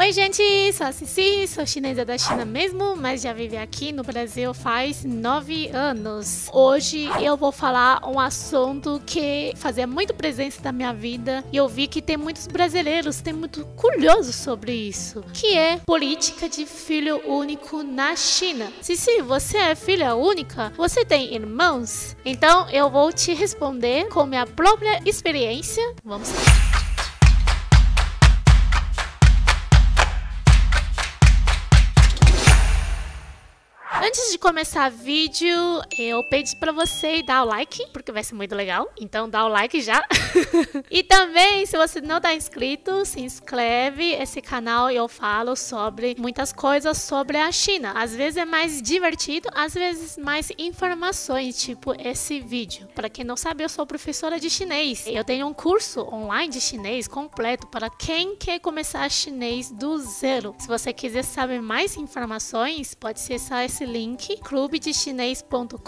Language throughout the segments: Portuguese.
Oi gente, sou a Cici, sou chinesa da China mesmo, mas já vivi aqui no Brasil faz 9 anos. Hoje eu vou falar um assunto que fazia muito presença na minha vida e eu vi que tem muitos brasileiros, tem muito curiosos sobre isso, que é política de filho único na China. Cici, você é filha única? Você tem irmãos? Então eu vou te responder com minha própria experiência. Vamos lá. Antes de começar o vídeo, eu pedi pra você dar o like, porque vai ser muito legal. Então dá o like já. E também, se você não tá inscrito, se inscreve. Esse canal eu falo sobre muitas coisas sobre a China. Às vezes é mais divertido, às vezes mais informações, tipo esse vídeo. Para quem não sabe, eu sou professora de chinês. Eu tenho um curso online de chinês completo para quem quer começar chinês do zero. Se você quiser saber mais informações, pode acessar esse link, clubedechinês.com.br.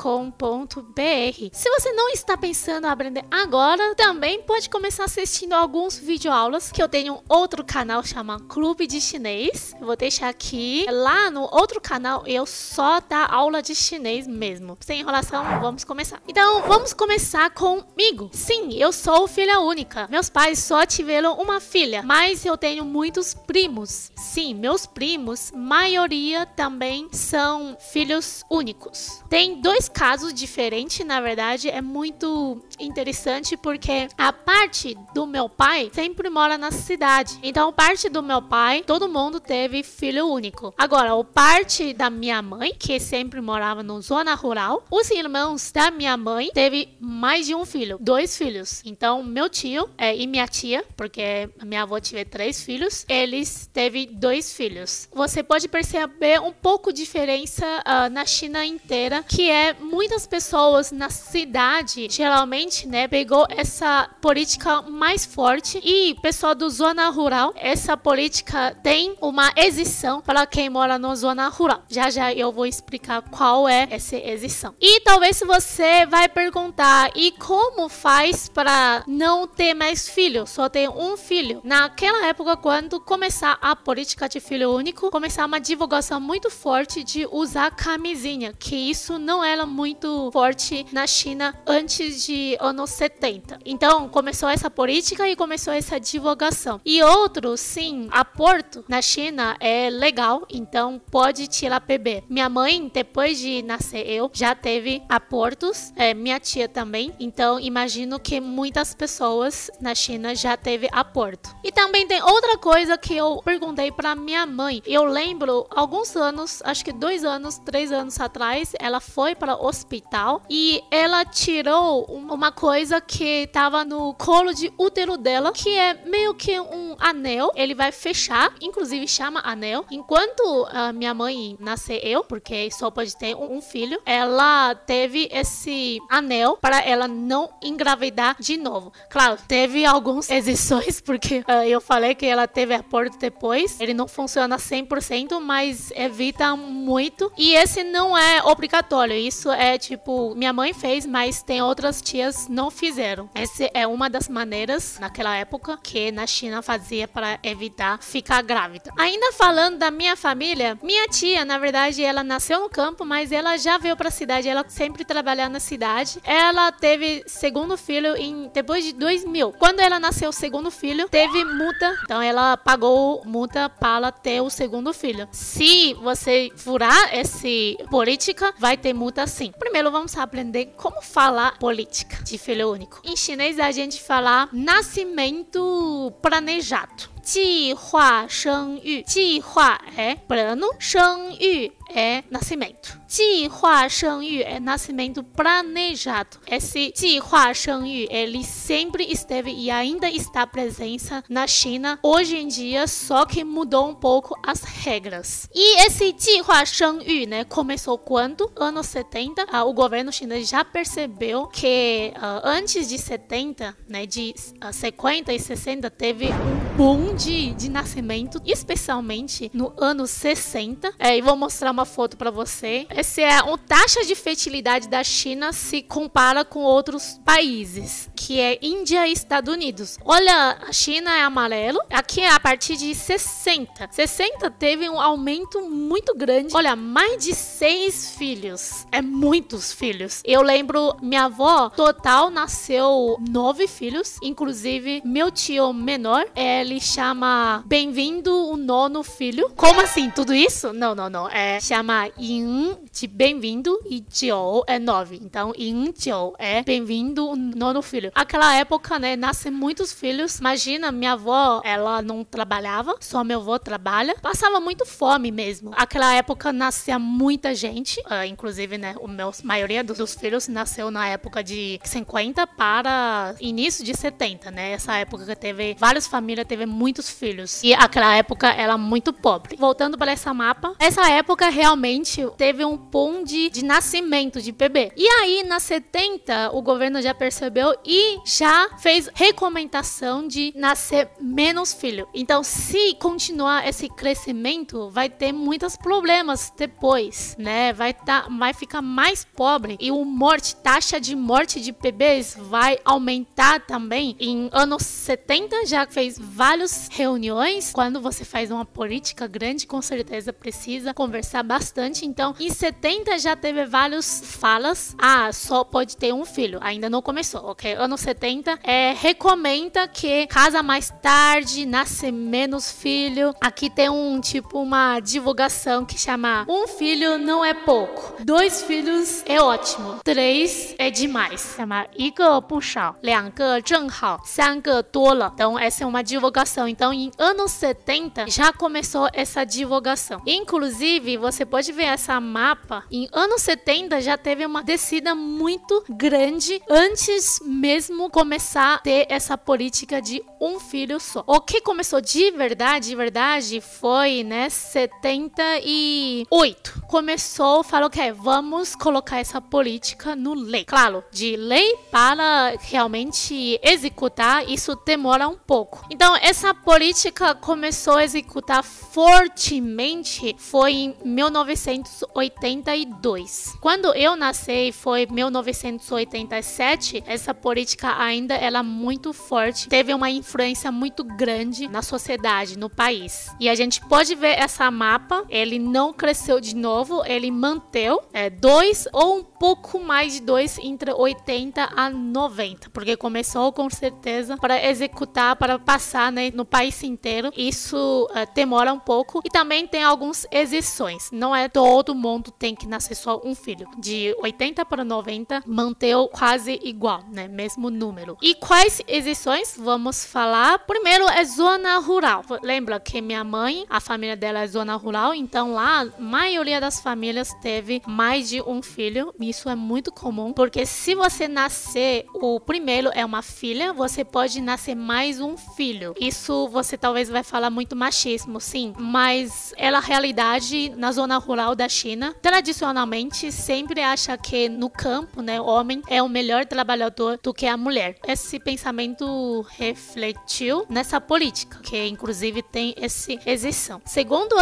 Se você não está pensando em aprender agora, também pode começar assistindo alguns videoaulas que eu tenho um outro canal chamado Clube de Chinês. Eu vou deixar aqui. Lá no outro canal eu só dá aula de chinês mesmo. Sem enrolação, vamos começar. Então, vamos começar comigo. Sim, eu sou filha única. Meus pais só tiveram uma filha, mas eu tenho muitos primos. Sim, meus primos, maioria também são filhos únicos. Tem dois casos diferentes, na verdade, é muito interessante porque a parte do meu pai sempre mora na cidade. Então, parte do meu pai, todo mundo teve filho único. Agora, a parte da minha mãe, que sempre morava na zona rural, os irmãos da minha mãe teve mais de um filho, 2 filhos. Então, meu tio e minha tia, porque a minha avó teve 3 filhos, eles teve 2 filhos. Você pode perceber um pouco diferença na China inteira, que é muitas pessoas na cidade, geralmente, né, pegou essa política mais forte e pessoal do zona rural, essa política tem uma exceção para quem mora na zona rural. Já já eu vou explicar qual é essa exceção. E talvez você vai perguntar, e como faz para não ter mais filho, só ter um filho? Naquela época, quando começar a política de filho único, começar uma divulgação muito forte de usar camisinha, que isso não era muito forte na China antes de anos 70. Então, começou essa política e começou essa divulgação. E outro, sim, aborto na China é legal, então pode tirar bebê. Minha mãe, depois de nascer eu, já teve abortos, minha tia também. Então, imagino que muitas pessoas na China já teve aborto. E também tem outra coisa que eu perguntei para minha mãe. Eu lembro, alguns anos, acho que 2 anos, 3 anos atrás, ela foi para o hospital e ela tirou uma coisa que estava no colo de útero dela, que é meio que um anel. Ele vai fechar, inclusive chama anel. Enquanto a minha mãe nasceu, porque só pode ter um filho, ela teve esse anel para ela não engravidar de novo. Claro, teve algumas exceções, porque eu falei que ela teve aborto depois. Ele não funciona 100%, mas evita muito. E esse não é obrigatório, isso é tipo, minha mãe fez, mas tem outras tias não fizeram. Essa é uma das maneiras, naquela época, que na China fazia para evitar ficar grávida. Ainda falando da minha família, minha tia, na verdade, ela nasceu no campo, mas ela já veio para a cidade, ela sempre trabalhava na cidade. Ela teve segundo filho depois de 2000. Quando ela nasceu o segundo filho, teve multa, então ela pagou multa para ter o segundo filho. Se você furar essa política, vai ter multa sim. Primeiro vamos aprender como falar política de filho único. Em chinês a gente fala nascimento planejado. 计划生育，计划é plano, 生育é nascimento. 计划生育é nascimento planejado. Esse 计划生育, ele sempre esteve e ainda está presente na China hoje em dia, só que mudou um pouco as regras. E esse 计划生育, né, começou quando? Anos 70, o governo chinês já percebeu que antes de 70, né, de 50 e 60, teve um boom de nascimento, especialmente no ano 60. E vou mostrar uma foto para você. Essa é a taxa de fertilidade da China se compara com outros países, que é Índia e Estados Unidos. Olha, a China é amarelo. Aqui é a partir de 60. 60 teve um aumento muito grande. Olha, mais de 6 filhos. É muitos filhos. Eu lembro, minha avó, total, nasceu 9 filhos. Inclusive, meu tio menor, ele chama Bem-vindo o nono filho. Como assim? Tudo isso? Não. Chama Yin de bem-vindo e Jiu é 9. Então, Yin Jiu é bem-vindo o nono filho. Aquela época, né, nascem muitos filhos. Imagina, minha avó, ela não trabalhava, só meu avô trabalha. Passava muito fome mesmo. Aquela época nascia muita gente, inclusive, né, a maioria dos filhos nasceu na época de 50 para início de 70, né? Essa época que teve várias famílias, teve muitos filhos. E aquela época era muito pobre. Voltando para essa mapa, essa época realmente teve um boom de nascimento de bebê. E aí, na 70, o governo já percebeu e já fez recomendação de nascer menos filho. Então, se continuar esse crescimento, vai ter muitos problemas depois, né? Vai ficar mais pobre e taxa de morte de bebês vai aumentar também. Em anos 70 já fez várias reuniões. Quando você faz uma política grande, com certeza precisa conversar bastante. Então, em 70 já teve várias falas. Só pode ter um filho. Ainda não começou, ok? Anos 70 recomenda que casa mais tarde, nasce menos filho. Aqui tem uma divulgação que chama um filho não é pouco, 2 filhos é ótimo, 3 é demais. Chama 一个不少，2个正好，3个多了. Então, essa é uma divulgação. Então, em anos 70 já começou essa divulgação. Inclusive, você pode ver essa mapa. Em anos 70 já teve uma descida muito grande antes mesmo começar a ter essa política de um filho só. O que começou de verdade foi, né, 78. Começou, falou que vamos colocar essa política no lei. Claro, de lei para realmente executar, isso demora um pouco. Então, essa política começou a executar fortemente foi em 1982. Quando eu nasci foi 1987, essa política ainda era muito forte, teve uma influência muito grande na sociedade, no país. E a gente pode ver essa mapa, ele não cresceu de novo, ele manteve 2 ou um pouco mais de 2 entre 80 a 90, porque começou com certeza para executar, para passar, né, no país inteiro. Isso demora um pouco e também tem algumas exceções. Não é todo mundo tem que nascer só um filho. De 80 para 90 manteve quase igual, né, mesmo número. E quais exceções vamos falar? Primeiro é zona rural. Lembra que minha mãe, a família dela é zona rural, então lá a maioria das famílias teve mais de um filho. Isso é muito comum, porque se você nascer, o primeiro é uma filha, você pode nascer mais um filho. Isso você talvez vai falar muito machismo, sim, mas é a realidade na zona rural da China. Tradicionalmente, sempre acha que no campo, né, o homem é o melhor trabalhador do que a mulher. Esse pensamento refletiu nessa política, que inclusive tem essa exceção. Segundo,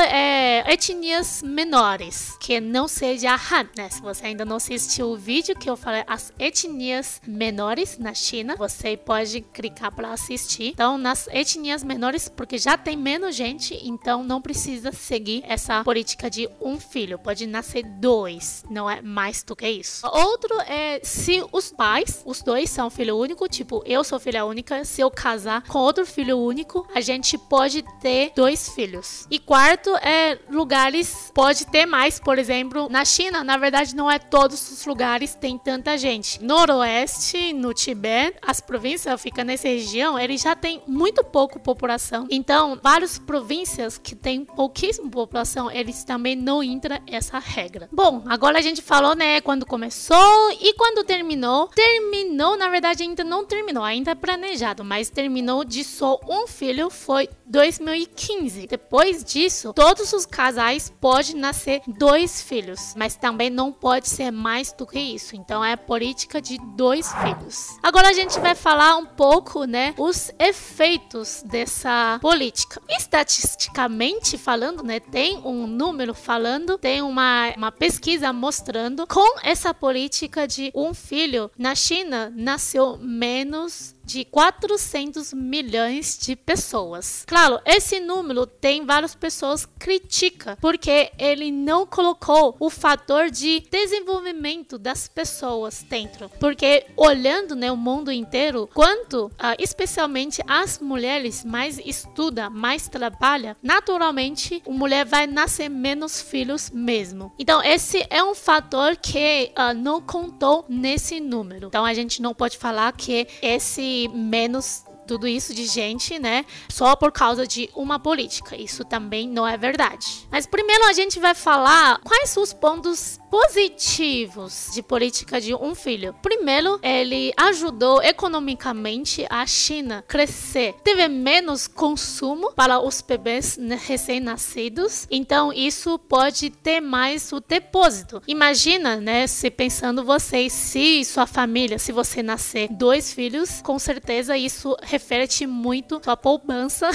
etnias menores, que não seja Han, né? Se você ainda não assistiu o vídeo que eu falei as etnias menores na China, você pode clicar para assistir. Então, nas etnias menores, porque já tem menos gente, então não precisa seguir essa política de um filho, pode nascer 2, não é mais do que isso. Outro é se os pais, os dois são filho único, tipo eu sou filha única, se eu casar com outro filho único, a gente pode ter 2 filhos. E quarto é lugares, pode ter mais, por exemplo, na China, na verdade não é todos os lugares tem tanta gente. Noroeste, no Tibete, as províncias ficam nessa região, eles já tem muito pouco população. Então, várias províncias que tem pouquíssima população, eles também não entram essa regra. Bom, agora a gente falou, né, quando começou e quando terminou. Terminou, na verdade, ainda não terminou, ainda é planejado, mas terminou de só um filho, foi 2015. Depois disso, todos os casais podem nascer 2 filhos, mas também não pode ser mais do que isso. Então é política de 2 filhos. Agora a gente vai falar um pouco, né, os efeitos dessa política. Estatisticamente falando, né, tem um número falando, tem uma pesquisa mostrando, com essa política de 1 filho, na China nasceu menos de 400 milhões de pessoas. Claro, esse número tem várias pessoas que criticam, porque ele não colocou o fator de desenvolvimento das pessoas dentro. Porque olhando, né, o mundo inteiro, quanto especialmente as mulheres mais estudam, mais trabalham, naturalmente a mulher vai nascer menos filhos mesmo. Então esse é um fator que não contou nesse número. Então a gente não pode falar que esse menos tudo isso de gente, né, só por causa de uma política. Isso também não é verdade. Mas primeiro a gente vai falar quais são os pontos positivos de política de 1 filho. Primeiro, ele ajudou economicamente a China crescer. Teve menos consumo para os bebês recém-nascidos. Então isso pode ter mais o depósito. Imagina, né, se pensando vocês, se sua família, se você nascer 2 filhos, com certeza isso reflete muito sua poupança,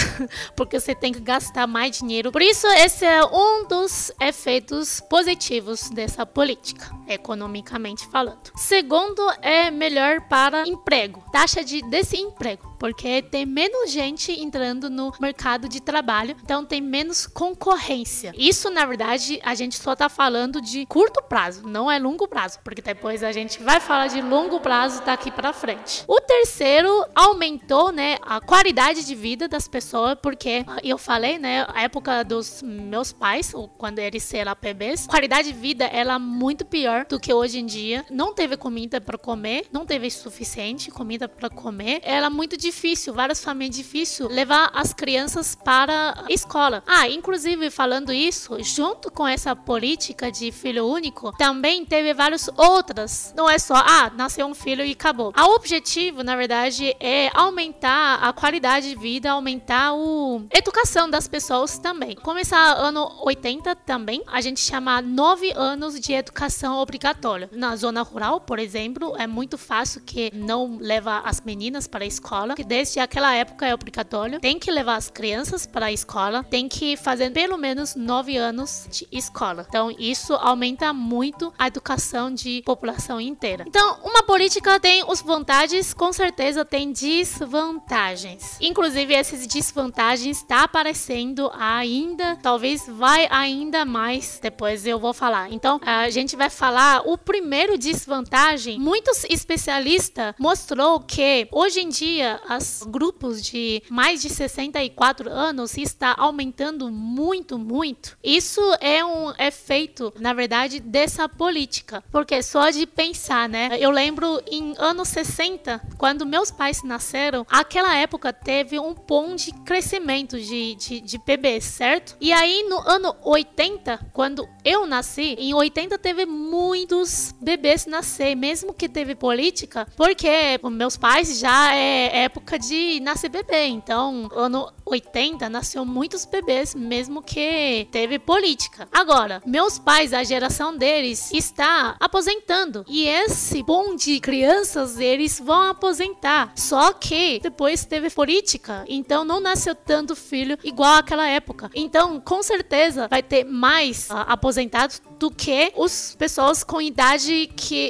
porque você tem que gastar mais dinheiro. Por isso, esse é um dos efeitos positivos dessa política, economicamente falando. Segundo, é melhor para emprego, taxa de desemprego, porque tem menos gente entrando no mercado de trabalho, então tem menos concorrência. Isso, na verdade, a gente só tá falando de curto prazo, não é longo prazo, porque depois a gente vai falar de longo prazo daqui para frente. O terceiro, aumentou, né, a qualidade de vida das pessoas, porque eu falei, né, a época dos meus pais, quando eles eram bebês, a qualidade de vida era muito pior do que hoje em dia. Não teve comida para comer, não teve suficiente comida para comer. Era muito difícil, várias famílias difícil levar as crianças para a escola. Inclusive falando isso, junto com essa política de filho único, também teve várias outras. Não é só, nasceu um filho e acabou. O objetivo, na verdade, é aumentar a qualidade de vida, aumentar a educação das pessoas também. Começar ano 80 também, a gente chama 9 anos de educação obrigatória. Na zona rural, por exemplo, é muito fácil que não leva as meninas para a escola, que desde aquela época é obrigatório. Tem que levar as crianças para a escola, tem que fazer pelo menos 9 anos de escola. Então isso aumenta muito a educação de população inteira. Então uma política tem as vantagens, com certeza tem desvantagens. Inclusive essas desvantagens está aparecendo ainda, talvez vai ainda mais, depois eu vou falar. Então a gente vai falar o primeiro desvantagem. Muitos especialistas mostrou que hoje em dia os grupos de mais de 64 anos está aumentando muito. Isso é um efeito, na verdade, dessa política, porque só de pensar, né? Eu lembro em anos 60, quando meus pais nasceram, aquela época teve um boom de crescimento de bebês, certo? E aí no ano 80, quando eu nasci, em 80 teve muitos bebês nascer, mesmo que teve política, porque meus pais já é época de nascer bebê, então ano 80 nasceu muitos bebês, mesmo que teve política. Agora, meus pais, a geração deles está aposentando, e esse boom de crianças eles vão aposentar, só que depois teve política, então não nasceu tanto filho igual àquela época. Então com certeza vai ter mais aposentados do que as pessoas com idade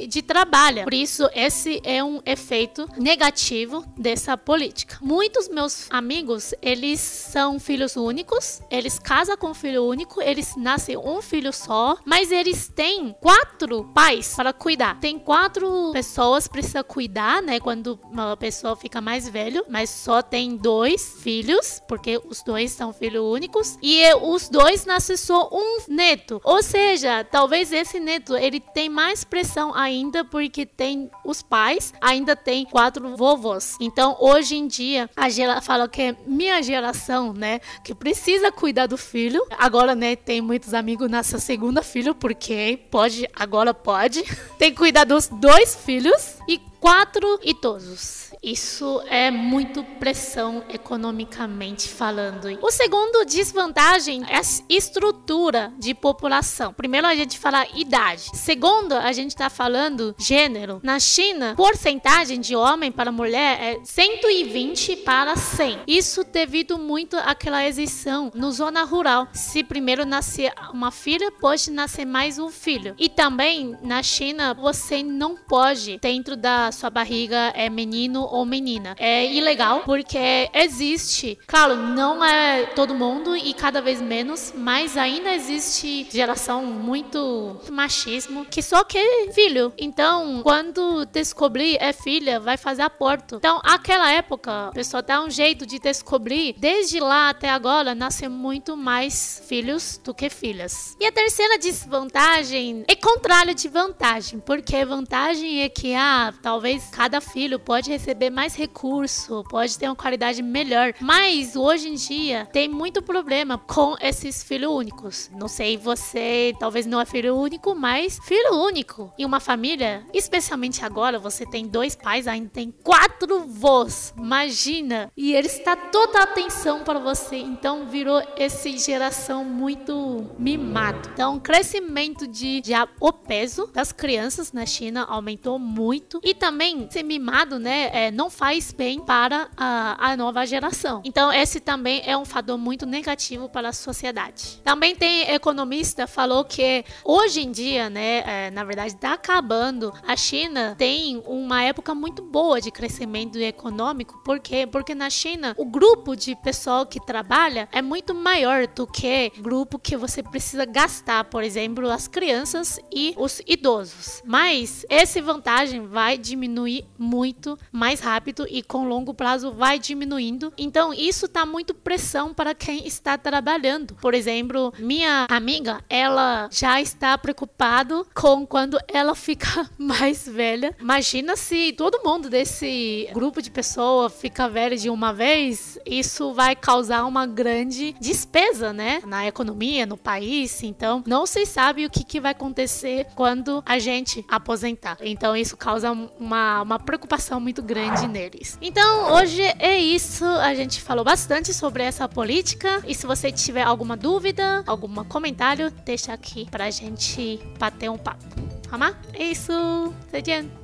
de trabalho. Por isso esse é um efeito negativo dessa política. Muitos meus amigos, eles são filhos únicos, eles casam com filho único, eles nascem um filho só, mas eles têm 4 pais para cuidar. Tem 4 pessoas que precisam cuidar, né, quando uma pessoa fica mais velho, mas só tem 2 filhos, porque os 2 são filhos únicos, e os 2 nascem só um neto. Ou seja, talvez esse neto ele tem mais pressão ainda, porque tem os pais, ainda tem 4 vovôs. Então hoje em dia fala que é minha geração, né, que precisa cuidar do filho. Agora, né, tem muitos amigos nessa segunda filho, porque agora pode. Tem que cuidar dos 2 filhos. E 4 idosos. Isso é muito pressão economicamente falando. O segundo desvantagem é a estrutura de população. Primeiro a gente fala idade. Segundo, a gente está falando gênero. Na China, porcentagem de homem para mulher é 120 para 100. Isso devido muito àquela exibição no zona rural. Se primeiro nascer uma filha, pode nascer mais um filho. E também na China, você não pode, dentro da sua barriga, é menino ou menina. É ilegal, porque existe, claro, não é todo mundo e cada vez menos, mas ainda existe geração muito machismo, que só quer filho. Então, quando descobrir é filha, vai fazer aborto. Então, aquela época, a pessoa dá um jeito de descobrir. Desde lá até agora, nascem muito mais filhos do que filhas. E a terceira desvantagem é contrário de vantagem, porque vantagem é que, talvez cada filho pode receber mais recurso, pode ter uma qualidade melhor, mas hoje em dia tem muito problema com esses filhos únicos. Não sei, você talvez não é filho único, mas filho único em uma família, especialmente agora, você tem 2 pais, ainda tem 4 vós, imagina, e eles dão toda a atenção para você, então virou essa geração muito mimado. Então, o crescimento o peso das crianças na China aumentou muito, e também ser mimado, né, não faz bem para a nova geração. Então, esse também é um fator muito negativo para a sociedade. Também tem economista falou que hoje em dia, né, na verdade está acabando. A China tem uma época muito boa de crescimento econômico. Por quê? Porque na China o grupo de pessoal que trabalha é muito maior do que o grupo que você precisa gastar, por exemplo, as crianças e os idosos. Mas essa vantagem vai diminuir muito mais rápido e com longo prazo vai diminuindo. Então isso tá muito pressão para quem está trabalhando. Por exemplo, minha amiga, ela já está preocupado com quando ela fica mais velha. Imagina se todo mundo desse grupo de pessoas fica velha de uma vez, isso vai causar uma grande despesa, né, na economia, no país. Então não se sabe o que vai acontecer quando a gente aposentar. Então isso causa uma preocupação muito grande neles. Então hoje é isso, a gente falou bastante sobre essa política, e se você tiver alguma dúvida, algum comentário, deixa aqui pra gente bater um papo. 好吗？É isso，再见。